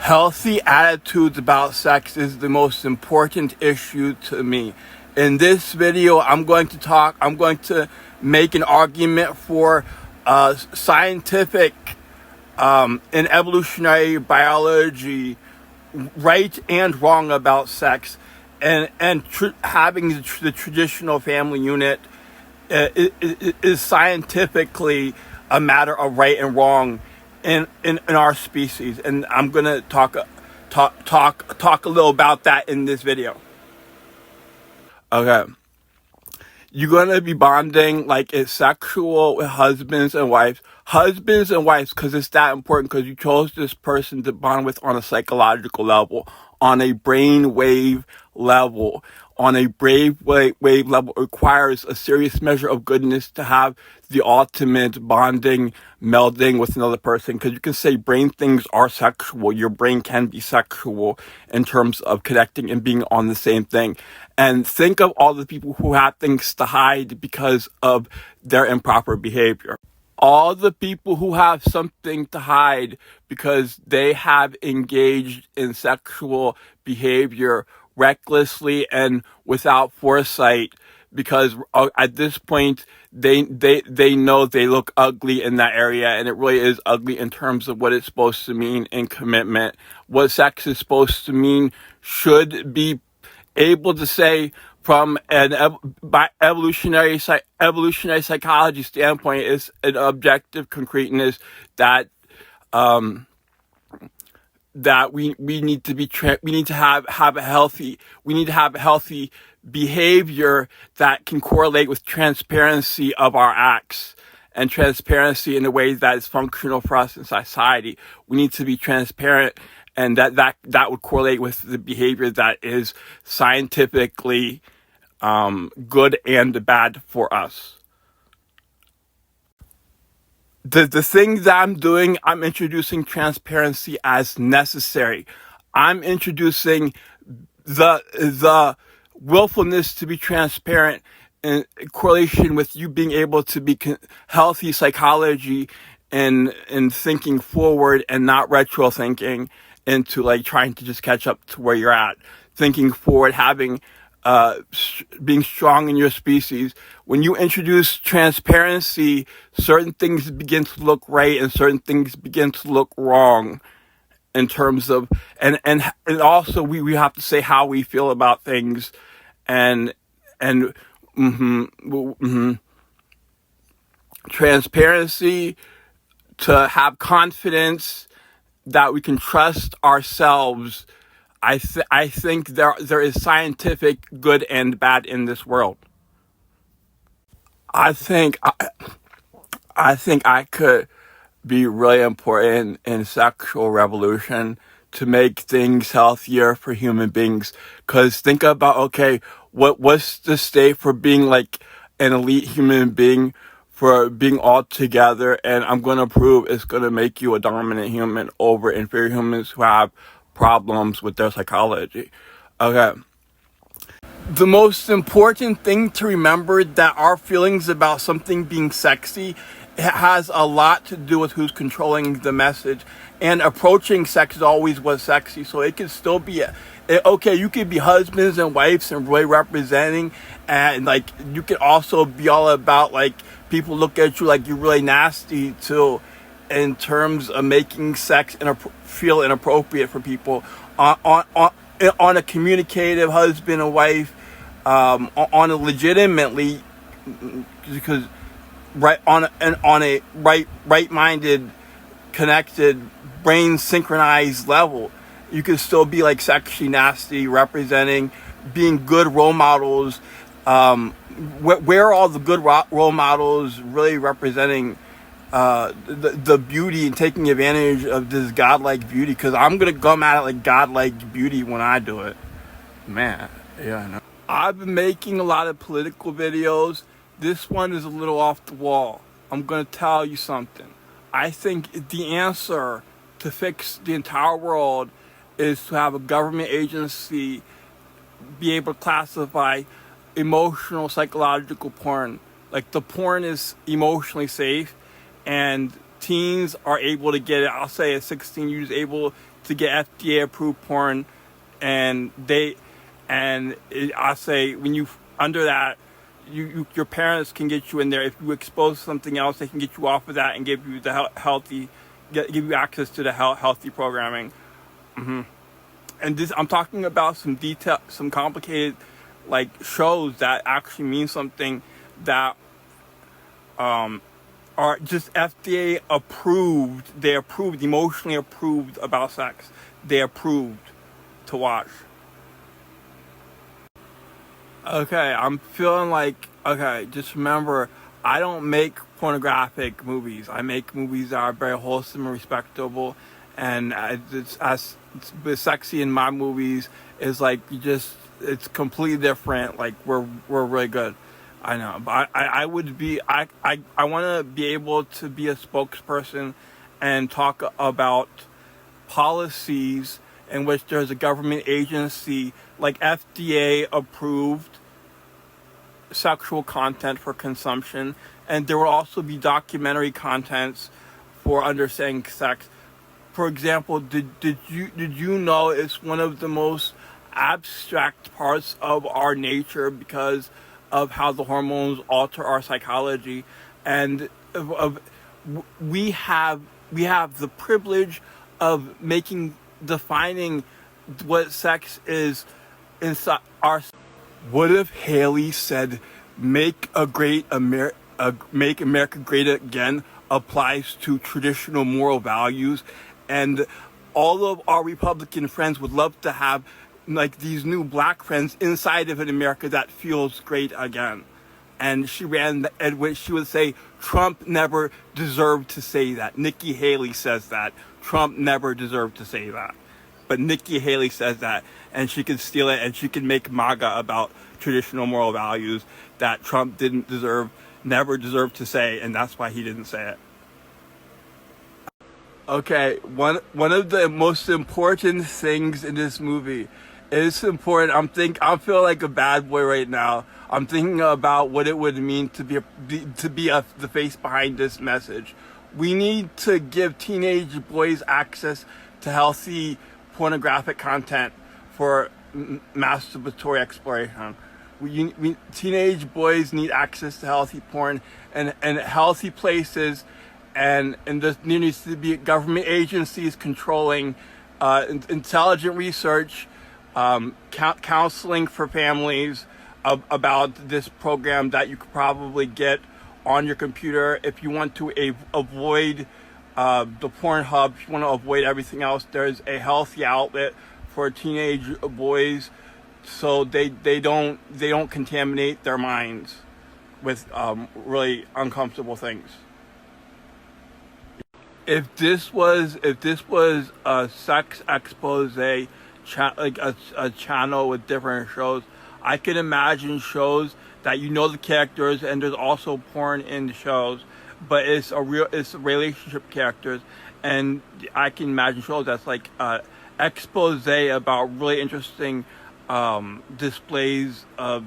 Healthy attitudes about sex is the most important issue to me. In this video, I'm going to make an argument for scientific and evolutionary biology, right and wrong about sex, and having the traditional family unit is scientifically a matter of right and wrong in our species, and I'm gonna talk a little about that in this video. Okay, you're gonna be bonding like it's sexual with husbands and wives, because it's that important, because you chose this person to bond with on a psychological level, on a brain wave level. On a wave level, requires a serious measure of goodness to have the ultimate bonding, melding with another person. Because you can say brain things are sexual. Your brain can be sexual in terms of connecting and being on the same thing. And think of all the people who have things to hide because of their improper behavior. All the people who have something to hide because they have engaged in sexual behavior recklessly and without foresight, because at this point they know they look ugly in that area, and it really is ugly in terms of what it's supposed to mean in commitment. What sex is supposed to mean should be able to say from an evolutionary psychology standpoint is an objective concreteness that we need to have a healthy behavior that can correlate with transparency of our acts, and transparency in a way that is functional for us in society. We need to be transparent, and that would correlate with the behavior that is scientifically good and bad for us. The thing that I'm doing, I'm introducing transparency as necessary. I'm introducing the willfulness to be transparent in correlation with you being able to be healthy psychology and thinking forward and not retro thinking into like trying to just catch up to where you're at. Thinking forward, having being strong in your species. When you introduce transparency, certain things begin to look right and certain things begin to look wrong in terms of, and also we have to say how we feel about things, and transparency, to have confidence that we can trust ourselves. I think there is scientific good and bad in this world. I think I could be really important in sexual revolution to make things healthier for human beings. Because think about, okay, what's the state for being like an elite human being, for being all together, and I'm going to prove it's going to make you a dominant human over inferior humans who have problems with their psychology. Okay. The most important thing to remember that our feelings about something being sexy has a lot to do with who's controlling the message. And approaching sex is always what's sexy. So it could still be okay, you could be husbands and wives and really representing, and like you could also be all about like people look at you like you're really nasty too, in terms of making sex feel inappropriate for people on a communicative husband and wife, on a legitimately, because on a right-minded, connected, brain synchronized level, you can still be like sexually nasty, representing, being good role models. Where are all the good role models really representing the beauty and taking advantage of this godlike beauty? Because I'm gonna come at it like godlike beauty when I do it. Man, yeah, I know. I've been making a lot of political videos. This one is a little off the wall. I'm gonna tell you something. I think the answer to fix the entire world is to have a government agency be able to classify emotional, psychological porn. Like, the porn is emotionally safe, and teens are able to get it. I'll say at 16, you're able to get FDA approved porn, and I say when you under that, your parents can get you in there. If you expose something else, they can get you off of that and give you the give you access to the healthy programming. And this, I'm talking about some complicated like shows that actually mean something, that are just FDA approved. They approved, emotionally approved about sex. They approved to watch. Okay, I'm feeling like, okay, just remember, I don't make pornographic movies. I make movies that are very wholesome and respectable, and the sexy in my movies is like, it's completely different. Like, we're really good. I know, but I want to be able to be a spokesperson and talk about policies in which there's a government agency like FDA approved sexual content for consumption, and there will also be documentary contents for understanding sex. For example, did you know it's one of the most abstract parts of our nature because of how the hormones alter our psychology, and we have the privilege of defining what sex is inside our. What if Haley said, "Make America great again" applies to traditional moral values, and all of our Republican friends would love to have like these new black friends inside of an America that feels great again? And she would say, Trump never deserved to say that. Nikki Haley says that. Trump never deserved to say that. But Nikki Haley says that, and she can steal it, and she can make MAGA about traditional moral values that Trump never deserved to say, and that's why he didn't say it. Okay, one of the most important things in this movie is important. I feel like a bad boy right now. I'm thinking about what it would mean to be the face behind this message. We need to give teenage boys access to healthy pornographic content for masturbatory exploration. Teenage boys need access to healthy porn and healthy places, and there needs to be government agencies controlling intelligent research, counseling for families about this program that you could probably get on your computer. If you want to avoid the Pornhub, if you want to avoid everything else, there's a healthy outlet for teenage boys, so they don't contaminate their minds with really uncomfortable things. If this was a sex expose, like a channel with different shows, I can imagine shows that the characters, and there's also porn in the shows, but it's relationship characters, and I can imagine shows that's like expose about really interesting displays of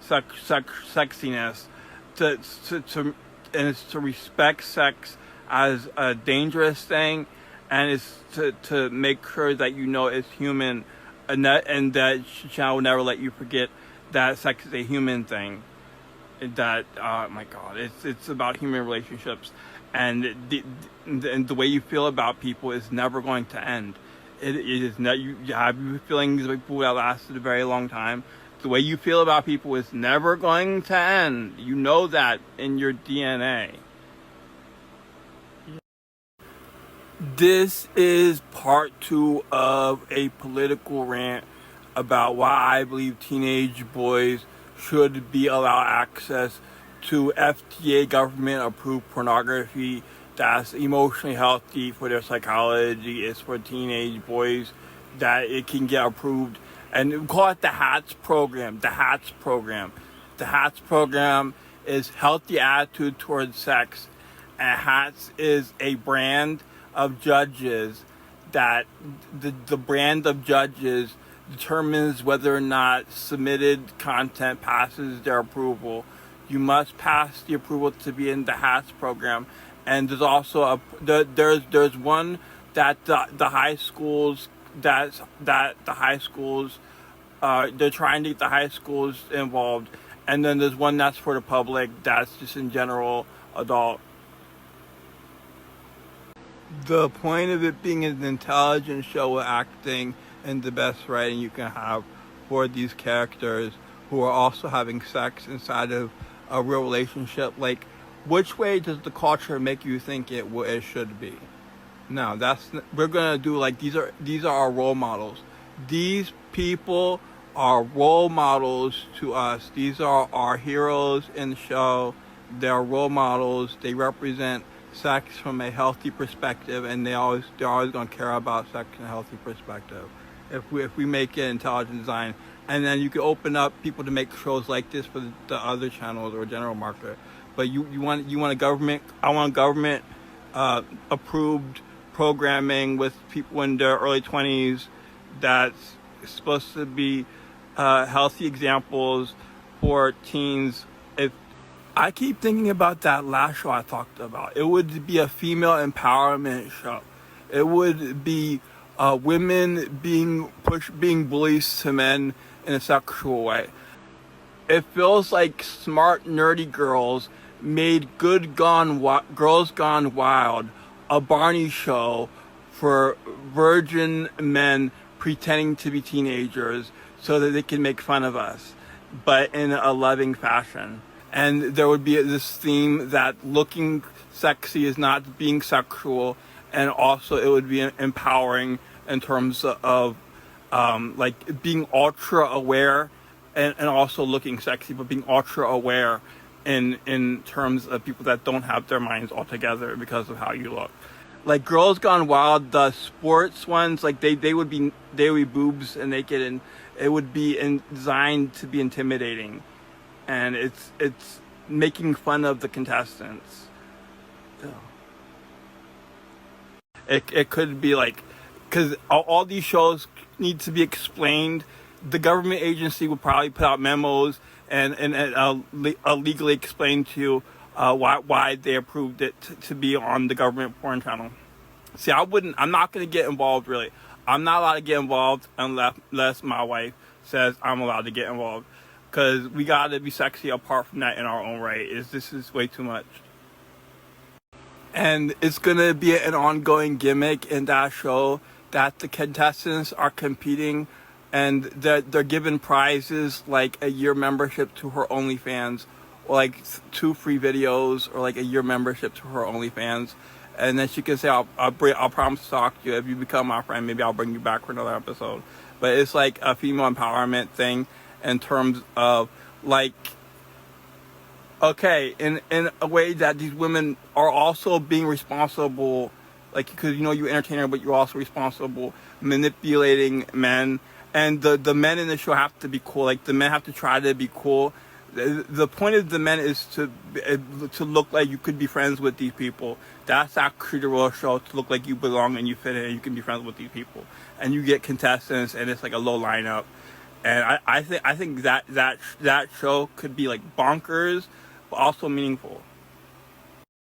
sexiness, and it's to respect sex as a dangerous thing, and it's to make sure that it's human, and that channel will never let you forget that sex is a human thing. That oh my God, it's about human relationships, and the way you feel about people is never going to end. It is not. You have feelings about people that lasted a very long time. The way you feel about people is never going to end. You know that in your DNA. This is part 2 of a political rant about why I believe teenage boys should be allowed access to FDA government-approved pornography that's emotionally healthy for their psychology. It's for teenage boys that it can get approved. And we call it the HATS program. The HATS program. The HATS program is healthy attitude towards sex. And HATS is a brand of judges that the brand of judges determines whether or not submitted content passes their approval. You must pass the approval to be in the HATS program, And there's also there's one that the high schools that the high schools they're trying to get the high schools involved, and then there's one that's for the public, that's just in general adult. The point of it being an intelligent show with acting and the best writing you can have for these characters who are also having sex inside of a real relationship. Like, which way does the culture make you think it should be? No, we're gonna do like these are our role models. These people are role models to us. These are our heroes in the show. They're role models. They represent sex from a healthy perspective, and they're always gonna care about sex in a healthy perspective. If we make it intelligent design, and then you can open up people to make shows like this for the other channels or general market. But you want a government. I want government approved programming with people in their early 20s that's supposed to be healthy examples for teens. If I keep thinking about that last show I talked about, it would be a female empowerment show. It would be women being bullies to men in a sexual way. It feels like smart, nerdy girls made Girls Gone Wild, a Barney show for virgin men pretending to be teenagers so that they can make fun of us, but in a loving fashion. And there would be this theme that looking sexy is not being sexual, and also it would be empowering in terms of like being ultra aware and also looking sexy, but being ultra aware in terms of people that don't have their minds all together because of how you look. Like Girls Gone Wild, the sports ones, like they would be boobs and naked, and it would be designed to be intimidating, and it's making fun of the contestants. It could be like, because all these shows need to be explained. The government agency would probably put out memos and legally explain to you why they approved it to be on the government porn channel. See, I'm not going to get involved, really. I'm not allowed to get involved unless my wife says I'm allowed to get involved. Because we got to be sexy apart from that in our own right. This is way too much. And it's going to be an ongoing gimmick in that show that the contestants are competing, and they're given prizes like a year membership to her OnlyFans, or like 2 free videos, or like a year membership to her OnlyFans. And then she can say, I'll promise to talk to you. If you become my friend, maybe I'll bring you back for another episode. But it's like a female empowerment thing in terms of like, okay, in a way that these women are also being responsible, like, because you're entertainer, but you're also responsible manipulating men. And the men in the show have to be cool. Like, the men have to try to be cool. The point of the men is to look like you could be friends with these people. That's actually the real show, to look like you belong and you fit in and you can be friends with these people. And you get contestants, and it's like a low lineup. And I think that show could be like bonkers, but also meaningful.